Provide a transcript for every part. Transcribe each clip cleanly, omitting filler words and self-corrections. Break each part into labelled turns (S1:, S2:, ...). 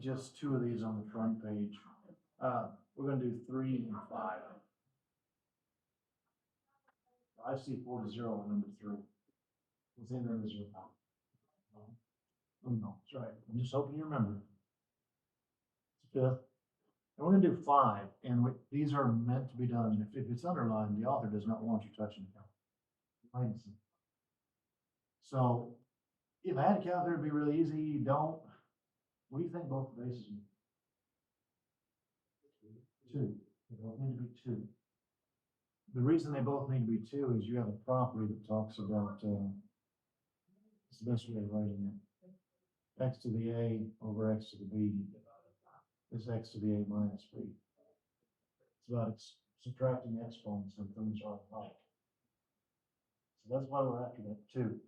S1: just two of these on the front page. We're gonna do 3 and 5. I see 4 to 0 on number 3. What's in there is 0. Oh, no, that's right. I'm just hoping you remember. It's 5th. And we're gonna do 5, and these are meant to be done. If it's underlined, the author does not want you touching it. So if I had a calculator, it'd be really easy. You don't. What do you think both the bases mean? 2. They both need to be 2. The reason they both need to be 2 is you have a property that talks about, it's the best way of writing it. X to the A over X to the B is X to the A minus B. It's about subtracting exponents when things are alike. So that's why we're after that 2.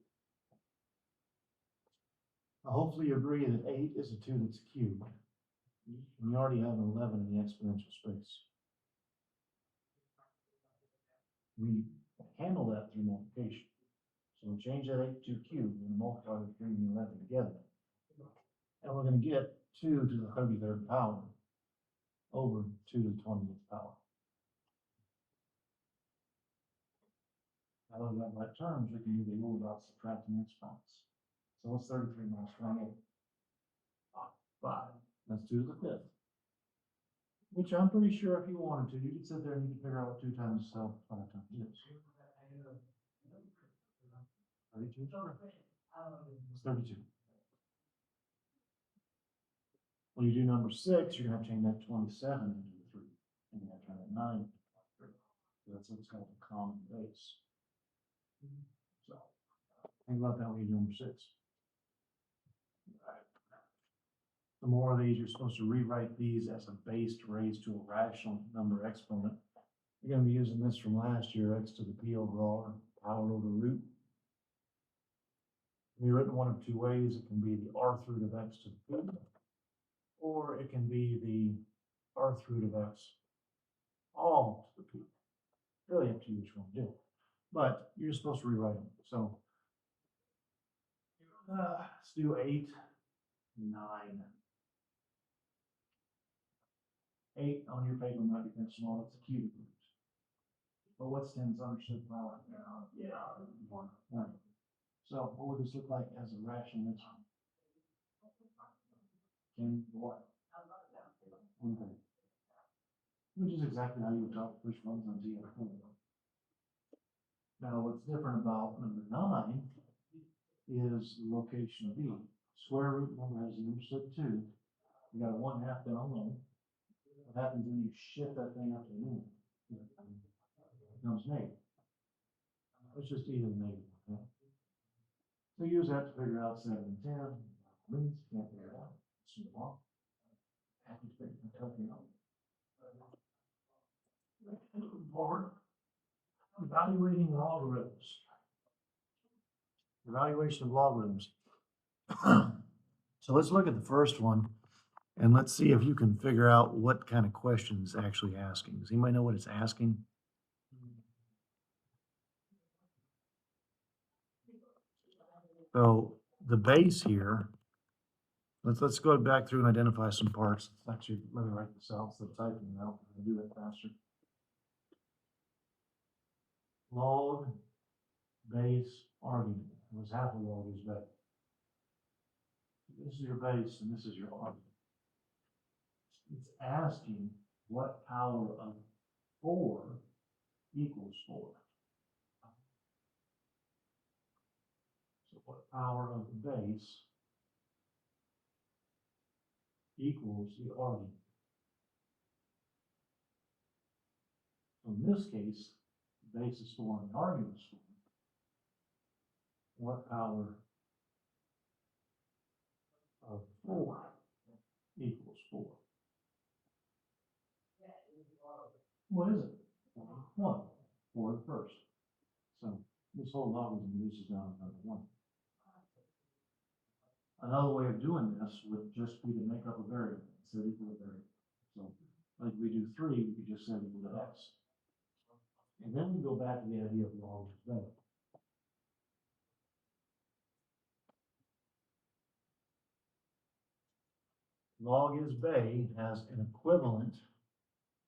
S1: Now, hopefully you agree that 8 is a 2 that's cubed. And you already have an 11 in the exponential space. We handle that through multiplication. So we change that 8 to cubed and multiply the 3 and the 11 together. And we're going to get 2 to the 33rd power over 2 to the 20th power. Now that we have right terms, we can do the rule about subtracting exponents. So what's 33 minus 28? 5. That's 2 to the 5th. Which I'm pretty sure if you wanted to, you could sit there and you could figure out what 2 times itself 5 times is. 32. It's 32. When you do number 6, you're going to have to change that 27 into the 3. And you have to turn that 9 into 3. So that's what's called a common base. So think about that when you do number 6. The more of these, you're supposed to rewrite these as a base to raise to a rational number exponent. You're going to be using this from last year, x to the p over r, power over root. It can be written one of two ways. It can be the rth root of x to the p, or it can be the rth root of x all to the p. Really up to you which one to do. But you're supposed to rewrite them. So let's do 8, 9. 8 on your paper might be kind of small. It's a cubic root. But what's 10's understood power? Yeah, 1. So what would this look like as a rational exponent? 10 what? 1 thing. Which is exactly how you would talk which ones on Z. Now what's different about number 9 is the location of B. Square root number has an understood 2. You got a 1/2 down low. What happens when you shift that thing up to the moon? It becomes negative. It's just even negative. Okay? So use that to figure out 7 and 10. Means can't figure it out. It's too long. Happy to figure it out. Moving forward, evaluating logarithms. Evaluation of logarithms. So let's look at the first one. And let's see if you can figure out what kind of question it's actually asking. Does anybody know what it's asking? So the base here, let's go back through and identify some parts. Actually, let me write this out instead of typing it out. I'll do that faster. Log, base, argument. It was half a log is base. This is your base and this is your argument. It's asking what power of 4 equals 4. So what power of the base equals the argument. So in this case, the base is 4 and the argument is 4. What power of 4 equals 4? What is it? 1. 4 the first. So this whole logarithm reduces down to 1. Another way of doing this would just be to make up a variable instead of equal to variable. So like we do 3, we could just say equal to x. And then we go back to the idea of log is better. log is bay has an equivalent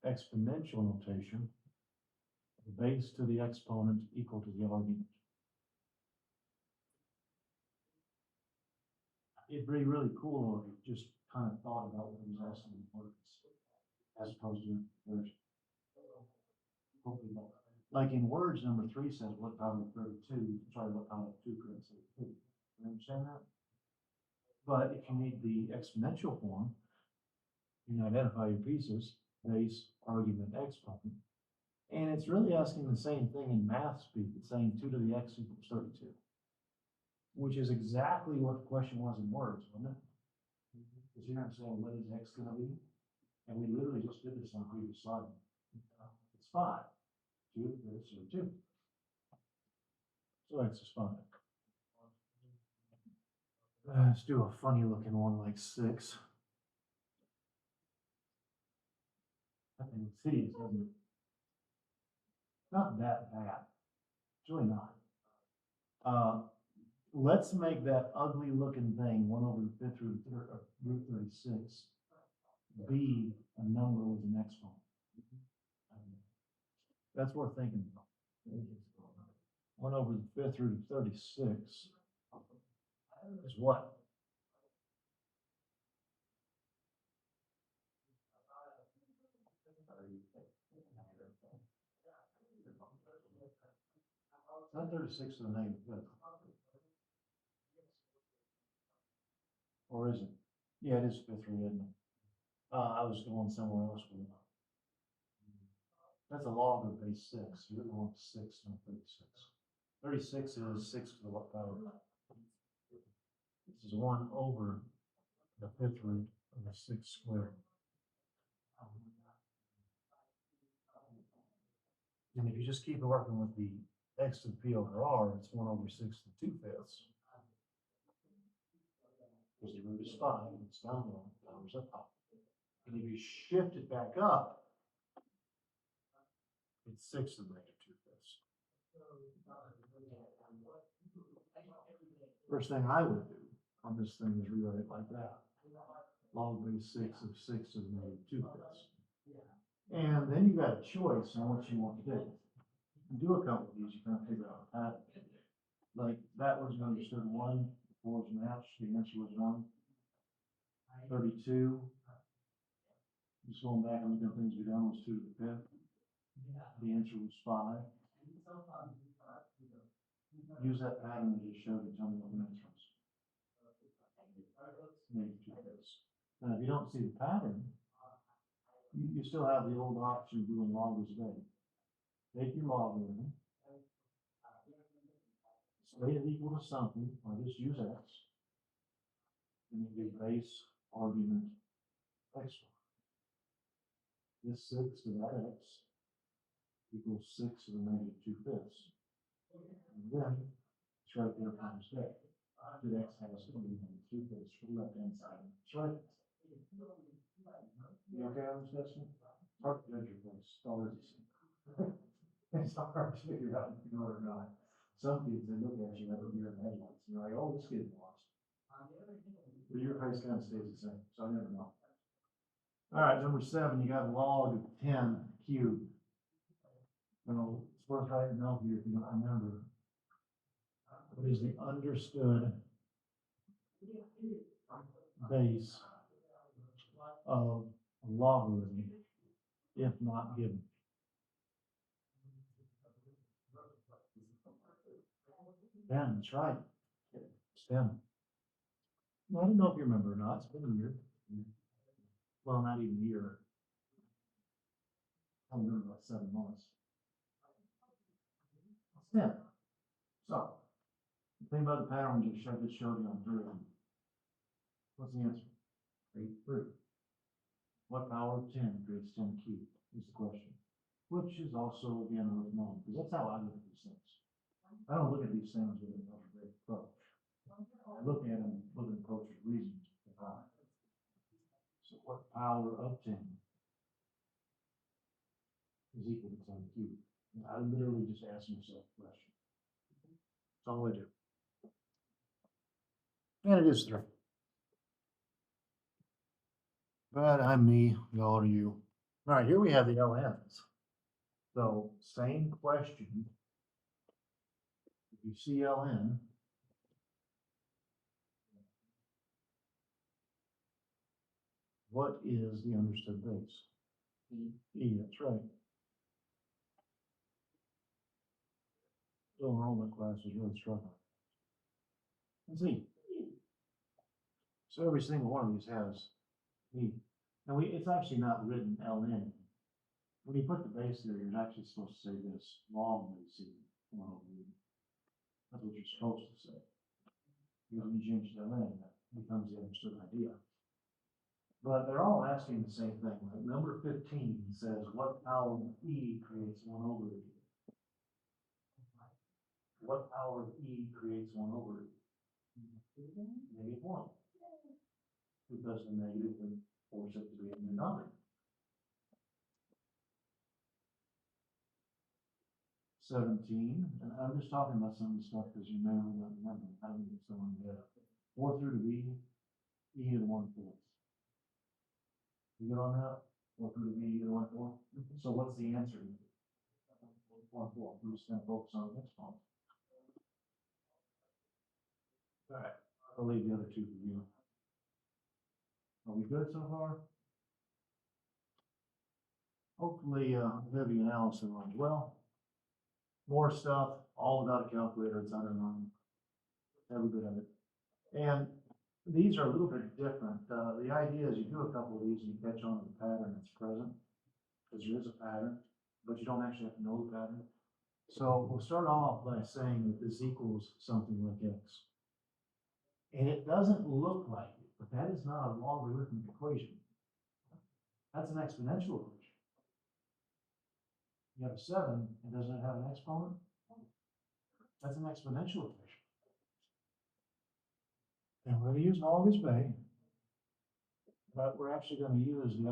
S1: exponential notation, base to the exponent equal to the argument. It'd be really cool if you just kind of thought about what was asking in words, as opposed to version. Hopefully not. Like in words, number 3 says what power of 32, sorry, what power of 2 creates 32. You understand that? But if you need the exponential form, you can identify your pieces, base, argument, exponent. And it's really asking the same thing in math speak. It's saying 2 to the x equals 32, which is exactly what the question was in words, wasn't it? Because you're not saying what is x going to be? And we literally just did this on the previous slide. It's 5. 2 to this or 2. So x is 5. Let's do a funny looking one like 6. That thing looks hideous, doesn't it? Not that bad. It's really not. Let's make that ugly looking thing 1 over the 5th root 36 be a number with an exponent. That's worth thinking about. 1 over the 5th root of 36 is what? It's not 36 to the negative 5th. Or is it? Yeah, it is 5th root, isn't it? I was going somewhere else with it. That's a log of base 6. You're going 6, not 36. 36 is 6 to the what power? This is 1 over the 5th root of the 6 squared. And if you just keep working with the x to the p over r, it's 1 over 6 to the 2/5. Because the root is 5, it's down 1, power's up. And if you shift it back up, it's 6 to the negative 2/5. First thing I would do on this thing is rewrite it like that. Log base 6 of 6 to the negative 2/5. And then you got a choice on what you want to do. You do a couple of these, you kind of figure out a pattern. Like that was understood 1, 4 is matched, the answer was 1. 32. Just going back and looking at things we done was 2 to the 5th. The answer was 5. Use that pattern that just showed you, tell me what the answer was. Negative 2/5. Now, if you don't see the pattern, you still have the old option of doing log as base. Take your logarithm, state it equal to something, or just use x, and you do base, argument, exponent. This 6 to that x equals 6 to the negative 2/5. And then it's right there times day. The x has to be negative 2/5 for the left hand side. That's right. You okay on this, Dustin? Hard to judge your face. It's always the same. It's hard to figure out if you know it or not. Some kids, they look at you like a deer in the headlights, and you're like, oh, this kid's lost. But your face kind of stays the same, so I never know. All right, number 7, you got a log of 10 cubed. So it's worth writing down here if you don't remember. What is the understood base of a logarithm if not given? Ben, that's right. It's 10. Well, I don't know if you remember or not. It's been a year. Well, not even a year. I remember about 7 months. It's 10. So, think about the pattern we just showed you on 3. What's the answer? 3. What power of 10 creates 10 cubed is the question. Which is also, again, worth knowing, because that's how I look at these things. I don't look at these things with an algebraic approach. I look at them with an approach of reasoning. So what power of 10 is equal to 10 cubed? And I literally just ask myself a question. That's all I do. And it is 3. But I'm me, y'all are you. All right, here we have the LNs. So same question. If you see LN, what is the understood base? E, that's right. So enrollment class is really struggling. Let's see. So every single one of these has E. And it's actually not written LN. When you put the base there, you're actually supposed to say this, long base E, 1 over E. That's what you're supposed to say. Because when you change the LN, that becomes the understood idea. But they're all asking the same thing. Like number 15 says, what power of E creates 1 over E? What power of E creates 1 over E? -1. Because the negative would force it to be a new number. 17, and I'm just talking about some of the stuff because you may or may not remember. I don't get someone to 4 through to B, E to the 1/4. You get on that? 4 through to B, E to the 1/4. So what's the answer? 1/4. We're just going to focus on the next one. All right, I'll leave the other two for you. Are we good so far? Hopefully, Vivian and Allison are as well. More stuff, all without a calculator. It's underlined. Every bit of it. And these are a little bit different. The idea is you do a couple of these and you catch on to the pattern that's present, because there is a pattern, but you don't actually have to know the pattern. So we'll start off by saying that this equals something like X. And it doesn't look like it, but that is not a logarithmic equation. That's an exponential equation. You have a 7, and doesn't it have an exponent? That's an exponential equation. And we're going to use log as bay, but we're actually going to use the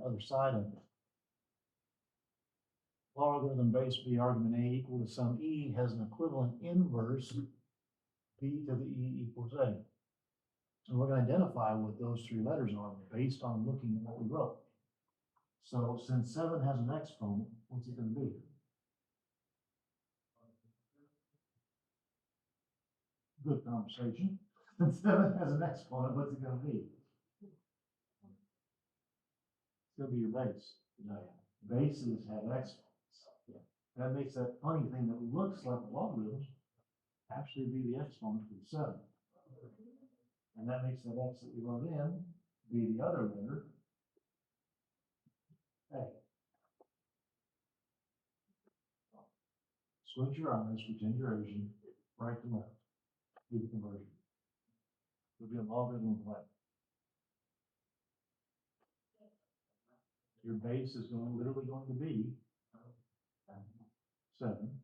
S1: other side of it. Logarithm base b argument a equal to some e has an equivalent inverse b to the e equals a. And we're going to identify what those 3 letters are based on looking at what we wrote. So since 7 has an exponent, what's it going to be? Good conversation. Since 7 has an exponent, what's it going to be? It's going to be your base. Bases have exponents. That makes that funny thing that looks like a logarithm actually be the exponent for the 7. And that makes that x that we wrote in be the other letter, a. Switch your eyes, pretend you're Asian, right to left. Do the conversion. It'll be a logarithm of what? Your base is literally going to be 7.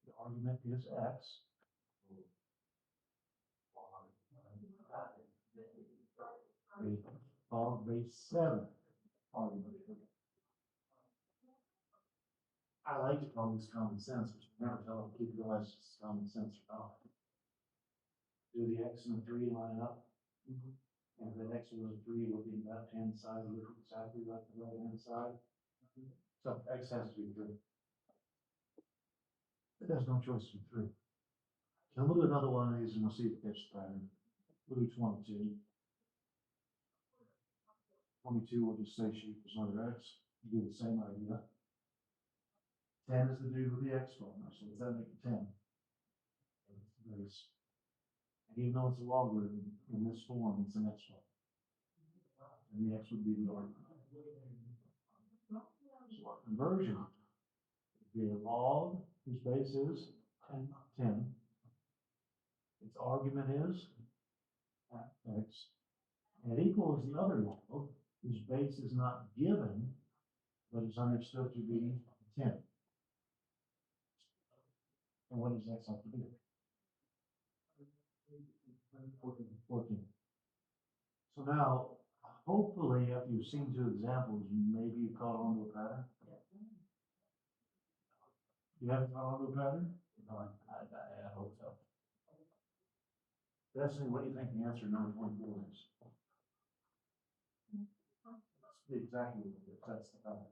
S1: The argument is x. Log base 7 argument. I like to call this common sense, but you never tell them keep realize it's common sense or not. Do the x and the 3 line up? And if the x was a 3, would the left hand side look exactly like the right hand side? So x has to be 3. It has no choice to be 3. So we'll do another one of these and we'll see if it gets the pattern. We'll do 22. 22 will just say she equals another x. You do the same idea. 10 is the dude with the exponent, so does that make it 10? Base. And even though it's a logarithm, in this form, it's an exponent. And the x would be the argument. So our conversion would be a log whose base is 10. Its argument is x. And it equals the other log whose base is not given, but is understood to be 10. And what does x have to be? 14. So now, hopefully, after you've seen 2 examples, maybe you caught on to a pattern. You haven't caught on to a pattern? No, I hope so. Destiny, what do you think the answer to number 24 is? exactly what it is. That's the pattern.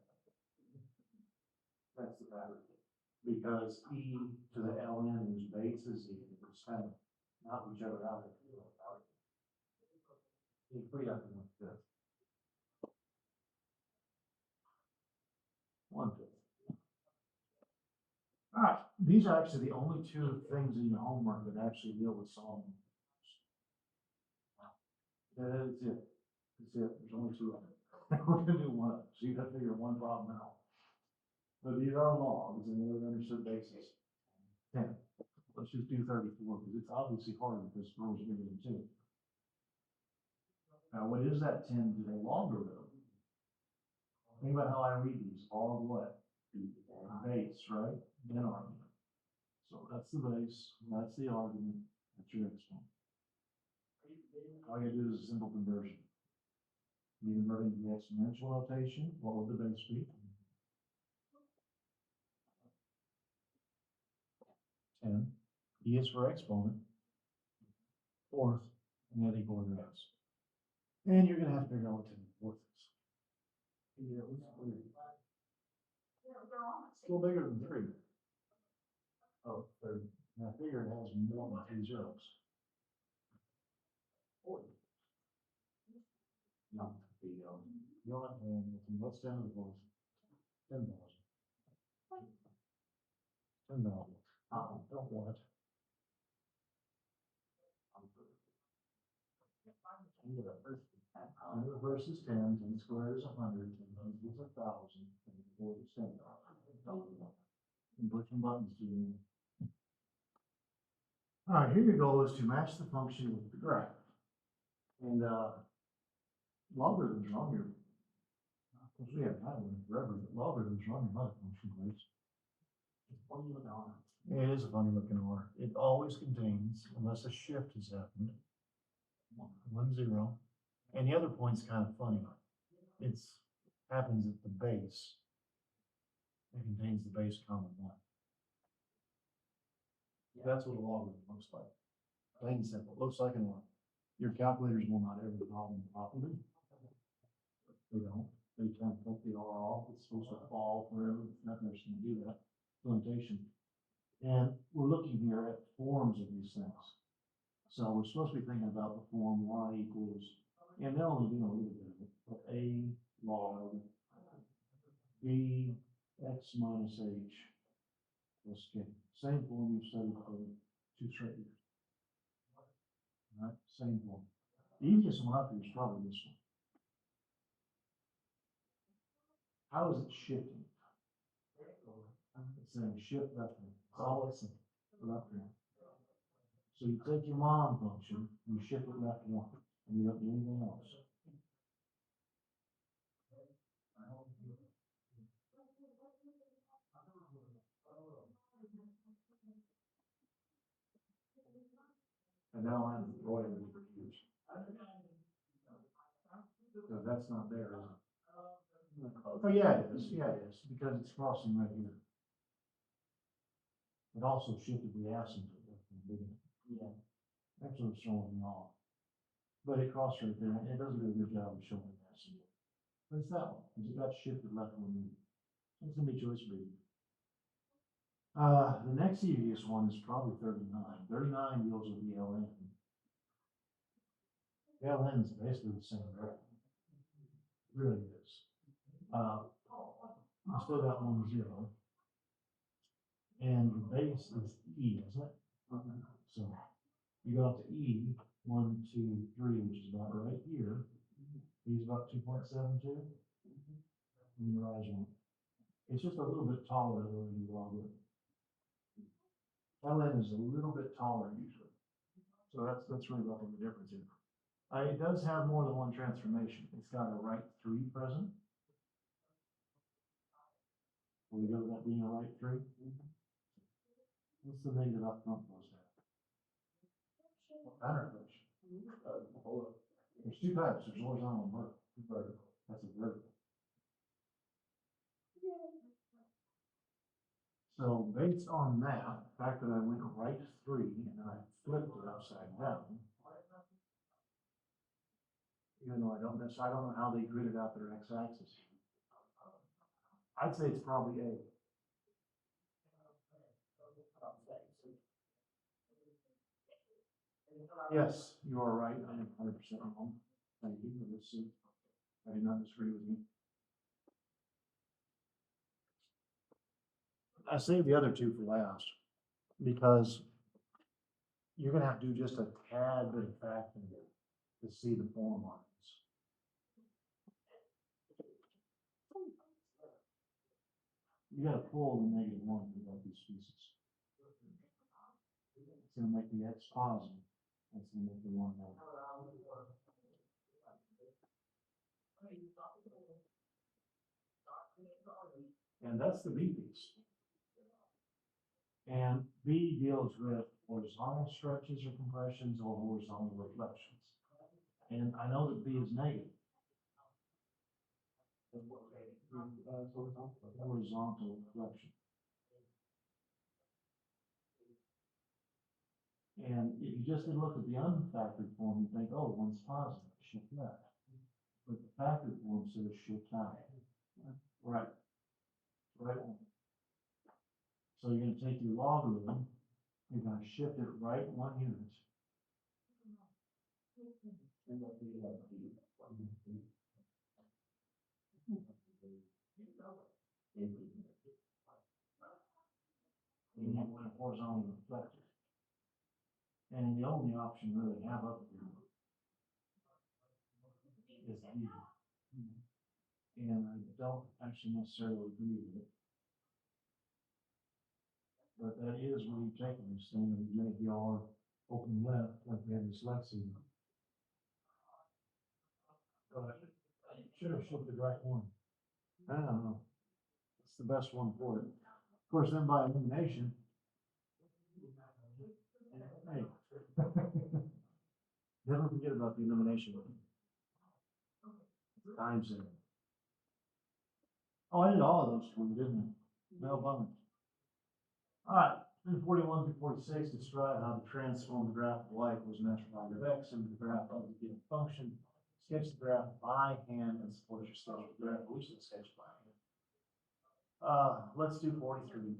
S1: That's the pattern. Because E to the ln is base is E, it's kind of not each other out. You free up and like this. 1/5. All right, these are actually the only two things in your homework that actually deal with solving. That's it. That's it. There's only two of them. We're gonna do one of them, so you gotta figure one problem out. But these are logs and they're understood basis. 10. Let's just do 34 because it's obviously harder because four is bigger than 2. Now, what is that 10 to the logarithm? Think about how I read these. Log what? Base, right? Then argument. So that's the base, that's the argument, that's your exponent. All you gotta do is a simple conversion. You convert into the exponential notation, what would the base be? 10. E is for exponent, fourth, and that equal to x. And you're gonna have to figure out what 10 fourth is. Yeah, it's a little bigger than 3. Oh, 30. Now I figure it has more than 2 zeros. 40. No, you don't have to, what's 10 to the fourth? 10,000. 10,000. Don't want it. The reverse is 10, 10 squared is 100, 10 times is 1,000, 10 to the fourth is 10,000. And put some buttons to you. All right, here your goal is to match the function with the graph. And logarithms are on your, of course we haven't had one forever, but logarithms are on your mother function, please. It's funny looking R. It is a funny looking R. It always contains, unless a shift has happened, 1, 0. And the other point's kind of funny. It's happens at the base. It contains the base common 1. That's what a logarithm looks like. Plain and simple. It looks like an R. Your calculators will not ever solve them properly. They don't. They tend to cut the R off. It's supposed to fall forever. Nothing else can do that. Limitation. And we're looking here at forms of these things. So we're supposed to be thinking about the form y equals, and they're only doing a little bit of it, but a log b x minus h plus k. Same form you've studied for 2 straight years. All right, same form. The easiest one up here is probably this one. How is it shifting? It's saying shift left hand. Always left hand. So you take your mom function, you shift it left 1, and you don't do anything else. And now I'm royally confused. So that's not there, is it? Oh, yeah, it is. Yeah, it is, because it's crossing right here. It also shifted the asymptote, didn't it? Yeah. That's what's throwing me off. But it crossed right there, and it doesn't do a good job of showing the asymptote. But it's that one, because it got shifted left 1. It's gonna be choice B. The next easiest one is probably 39. 39 deals with the ln. The ln is basically the same graph. It really is. I still got 1, 0. And the base is E, isn't it? So you go up to E, 1, 2, 3, which is about right here. E is about 2.72. And you rise 1. It's just a little bit taller than the logarithm. ln is a little bit taller usually. So that's really about the difference here. It does have more than one transformation. It's got a right 3 present. Will we go to that being a right 3? What's the negative up front supposed to have? What pattern function? Hold up. There's 2 types. There's horizontal and vertical. That's a vertical. So based on that, the fact that I went right 3 and then I flipped it upside down, Even though I don't know how they gridded out their x-axis. I'd say it's probably A. Yes, you are right. I am 100% wrong. Thank you for this. I do not disagree with you. I saved the other two for last because you're gonna have to do just a tad bit of factoring to see the form lines. You gotta pull the -1 to get these pieces. It's gonna make the x positive. That's gonna make the 1 negative. And that's the B piece. And B deals with horizontal stretches or compressions or horizontal reflections. And I know that B is negative. Horizontal reflection. And if you just look at the unfactored form, you think, oh, one's positive, shift left. But the factored form says shift right. Right. Right. So you're going to take your logarithm, you're going to shift it right 1 unit. And what do you have to do? You have one horizontal reflector. And the only option you really have up here is B. And I don't actually necessarily agree with it. But that is where you take this thing and you make the R open left like we had dyslexia. But I should have shifted right one. I don't know. It's the best one for it. Of course, then by elimination, hey, never forget about the elimination. Times it. Oh, I did all of those for you, didn't I? No bummer. All right, 41 through 46 describe how to transform the graph of y equals natural log of x into the graph of the given function. Sketch the graph by hand and support your sketch of the graph, which is sketch by hand. Let's do 43.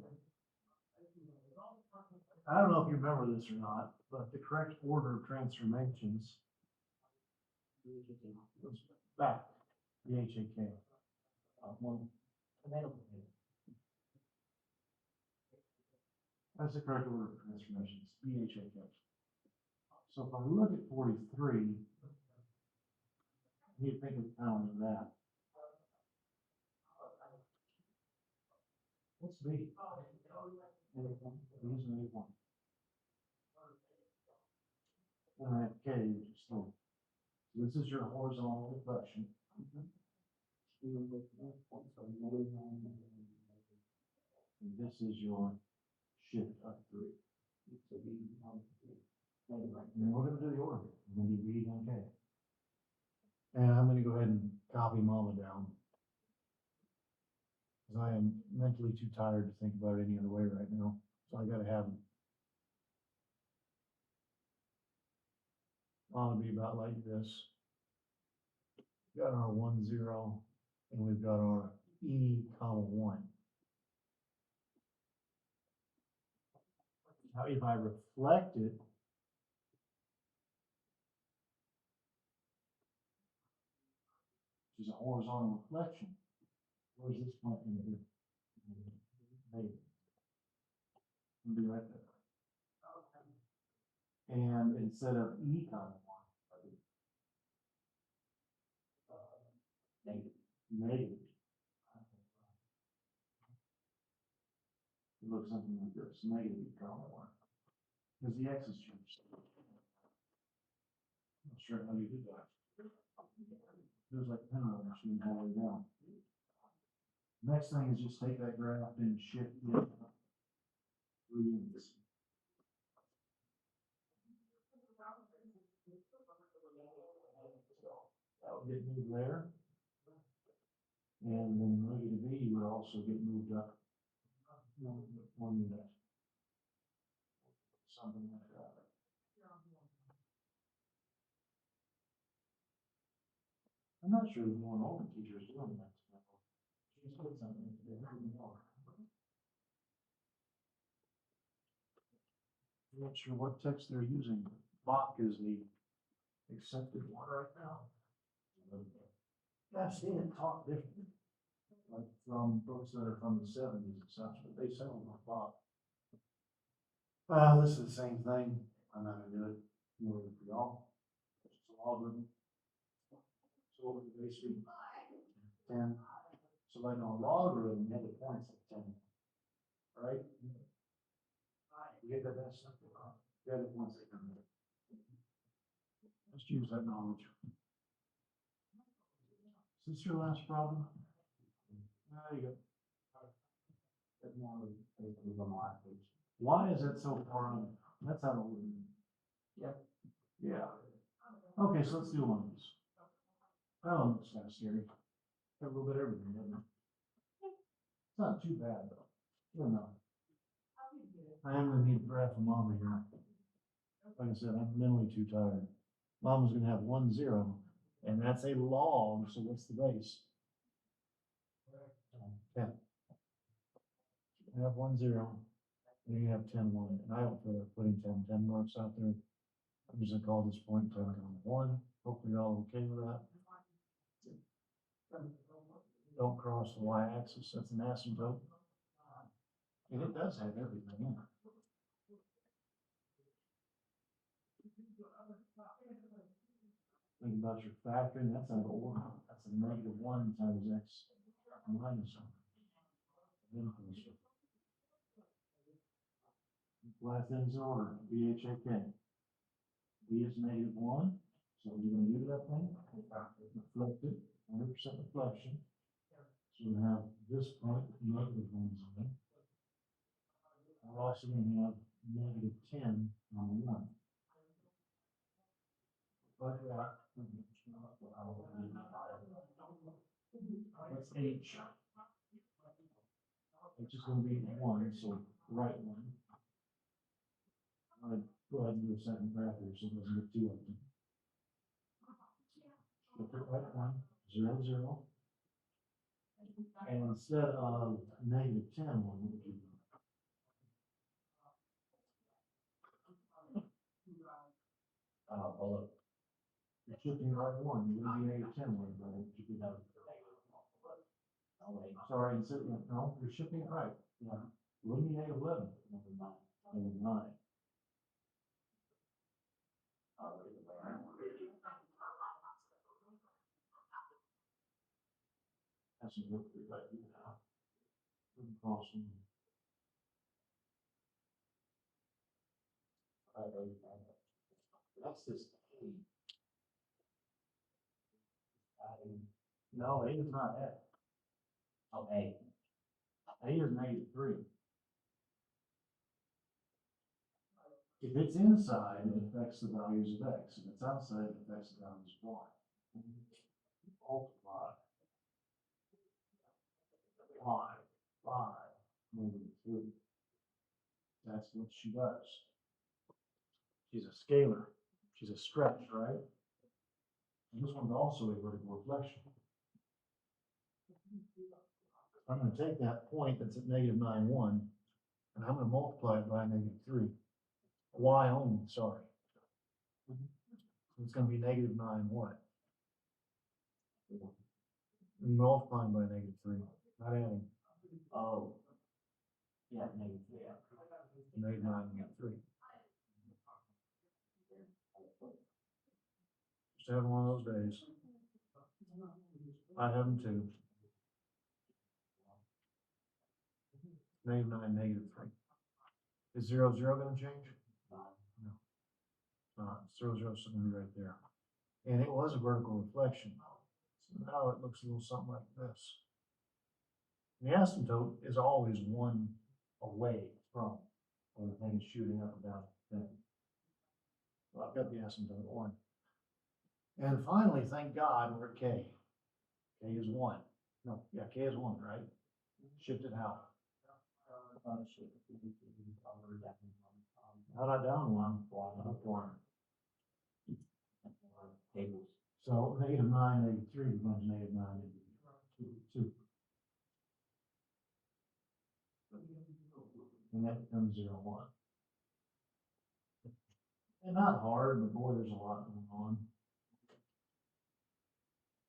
S1: I don't know if you remember this or not, but the correct order of transformations goes back, the HAK. That's the correct order of transformations, BHAK. So if I look at 43, you think of kind of that. What's B? B is an A1. And I have K, which is 3. So this is your horizontal reflection. And this is your shift of 3. And we're going to do the order. We're going to do B and K. And I'm going to go ahead and copy Mama down. Because I am mentally too tired to think about it any other way right now. So I got to have Mama be about like this. We've got our 1, 0, and we've got our E, comma 1. Now, if I reflect it, which is a horizontal reflection, where's this point going to be? Maybe. It'll be right there. And instead of E, comma 1, negative. It looks something like this, negative E, comma 1. Because the X has changed. I'm not sure how you did that. It was like pendulum machine all the way down. Next thing is just take that graph and shift it 3 units. That would get moved there. And then negative E would also get moved up 1 unit. Something like that. not sure there's one older teachers doing that. She's put something there. I'm not sure what text they're using. Bach is the accepted one right now. I've seen it taught differently, like from books that are from the 70s and such, but they sound like Bach. This is the same thing. I'm not gonna do it more for y'all. It's a logarithm. So over the base of 10. So like on a logarithm, you have the points at 10, right? You get that best stuff. You have the points at 10. Let's use that knowledge. Is this your last problem? There you go. Why is that so far on? That's out of order. Yeah. Yeah. Okay, so let's do one of these. Oh, it's kind of scary. Got a little bit of everything, doesn't it? It's not too bad though. You know. I am gonna need a breath from Mama here. Like I said, I'm mentally too tired. Mama's gonna have 1, 0, and that's a log, so what's the base? 10. You have 1, 0, and you have 10, 1, and I don't feel like putting 10 marks out there. I'm just gonna call this point 10, 1. Hopefully you're all okay with that. Don't cross the y-axis, that's an asymptote. And it does have everything in it. Think about your factoring, that's an order. That's a -1 times x minus 1. Last thing's in order, BHAK. B is -1, so you're gonna use that thing, reflected, 100% reflection. So we have this point with negative ones in it. We're also gonna have -10 on 1. But what's H? H is gonna be 1, so right one. I'm gonna go ahead and do a second graph here so it doesn't get too ugly. Flip it right one, 0, 0. And instead of -10, what would you do? Hold up. You're shifting right one, you're gonna be -10 one, but you could have. Sorry, instead of, no, you're shifting it right. Yeah. It wouldn't be -11, number 9. That's some work we got to do now. Awesome. That's this. No, A is not F. Oh, A. A is -3. If it's inside, it affects the values of X. If it's outside, it affects the values of Y. Multiply. 5, -3. That's what she does. She's a scalar. She's a stretch, right? And this one's also a vertical reflection. I'm going to take that point that's at -9, 1, and I'm going to multiply it by -3. Y only, sorry. So it's going to be -9 what? Multiplying by -3, not adding. Oh. Yeah, -3. -9, -3. Just having one of those days. I have them too. -9, -3. Is 0, 0 going to change? No. 0, 0 is going to be right there. And it was a vertical reflection. So now it looks a little something like this. The asymptote is always 1 away from when the thing is shooting up and down. Well, I've got the asymptote at 1. And finally, thank God, we're at K. K is 1. No, yeah, K is 1, right? Shifted how? How not down 1? Up 1. Tables. So -983 becomes -982. And that becomes 0, 1. And not hard, but boy, there's a lot going on.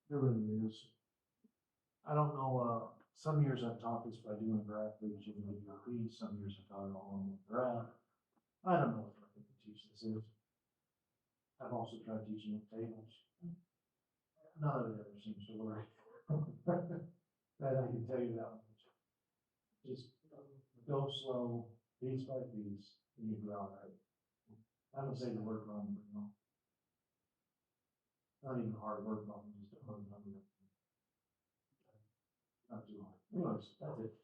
S1: There really is. I don't know, some years I've taught this by doing a graph where you can do your piece, some years I've taught it all on one graph. I don't know what I can teach this is. I've also tried teaching with tables. None of it ever seems to work. That I can tell you that much. Just go slow, piece by piece, and you'll be all right. I don't say the word wrong, but no. Not even hard word problem, just a hard number. Not too hard. Anyways, that's it.